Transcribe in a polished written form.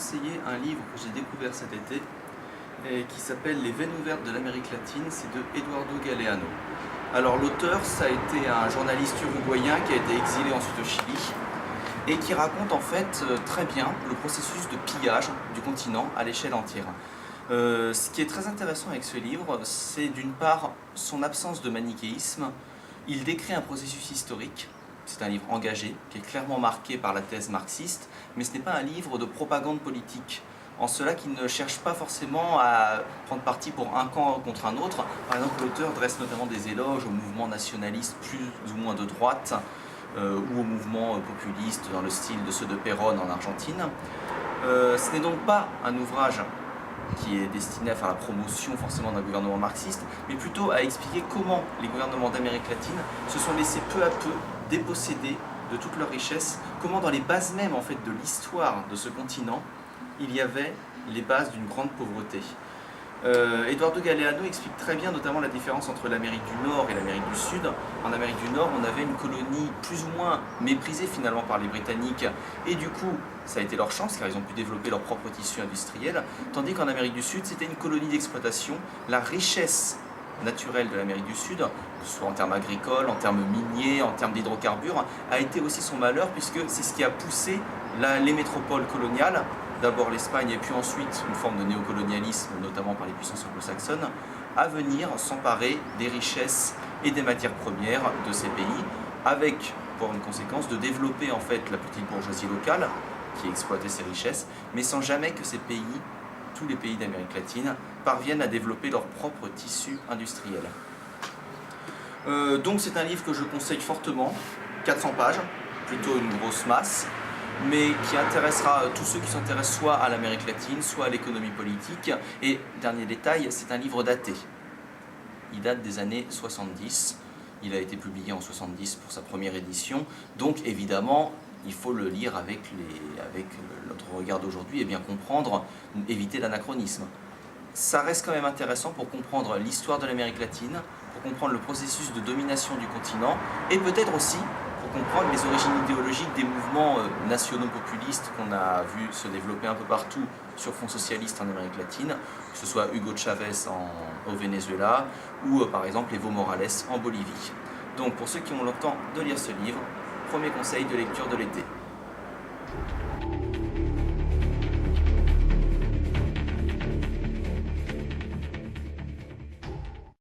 conseiller un livre que j'ai découvert cet été et qui s'appelle Les veines ouvertes de l'Amérique latine, c'est de Eduardo Galeano. Alors l'auteur, ça a été un journaliste uruguayen qui a été exilé ensuite au Chili et qui raconte en fait très bien le processus de pillage du continent à l'échelle entière. Ce qui est très intéressant avec ce livre, c'est d'une part son absence de manichéisme. Il décrit un processus historique. C'est un livre engagé, qui est clairement marqué par la thèse marxiste, mais ce n'est pas un livre de propagande politique, en cela qu'il ne cherche pas forcément à prendre parti pour un camp contre un autre. Par exemple, l'auteur dresse notamment des éloges au mouvement nationaliste plus ou moins de droite, ou au mouvement populiste dans le style de ceux de Perón en Argentine. Ce n'est donc pas un ouvrage qui est destiné à faire la promotion forcément d'un gouvernement marxiste, mais plutôt à expliquer comment les gouvernements d'Amérique latine se sont laissés peu à peu déposséder de toute leur richesse, comment dans les bases mêmes en fait, de l'histoire de ce continent, il y avait les bases d'une grande pauvreté. Eduardo Galeano explique très bien notamment la différence entre l'Amérique du Nord et l'Amérique du Sud. En Amérique du Nord, on avait une colonie plus ou moins méprisée finalement par les Britanniques, et du coup, ça a été leur chance car ils ont pu développer leur propre tissu industriel, tandis qu'en Amérique du Sud, c'était une colonie d'exploitation. La richesse naturelle de l'Amérique du Sud, que ce soit en termes agricoles, en termes miniers, en termes d'hydrocarbures, a été aussi son malheur puisque c'est ce qui a poussé les métropoles coloniales, d'abord l'Espagne et puis ensuite une forme de néocolonialisme, notamment par les puissances anglo-saxonnes, à venir s'emparer des richesses et des matières premières de ces pays, avec pour une conséquence de développer en fait la petite bourgeoisie locale qui exploitait ces richesses, mais sans jamais que ces pays, tous les pays d'Amérique latine, parviennent à développer leur propre tissu industriel. Donc c'est un livre que je conseille fortement, 400 pages, plutôt une grosse masse, mais qui intéressera tous ceux qui s'intéressent soit à l'Amérique latine, soit à l'économie politique. Et dernier détail, c'est un livre daté. Il date des années 70, il a été publié en 70 pour sa première édition, donc évidemment il faut le lire avec notre regard d'aujourd'hui et bien comprendre, éviter l'anachronisme. Ça reste quand même intéressant pour comprendre l'histoire de l'Amérique latine, pour comprendre le processus de domination du continent et peut-être aussi pour comprendre les origines idéologiques des mouvements nationaux populistes qu'on a vu se développer un peu partout sur fond socialiste en Amérique latine, que ce soit Hugo Chavez au Venezuela ou par exemple Evo Morales en Bolivie. Donc pour ceux qui ont le temps de lire ce livre, premier conseil de lecture de l'été.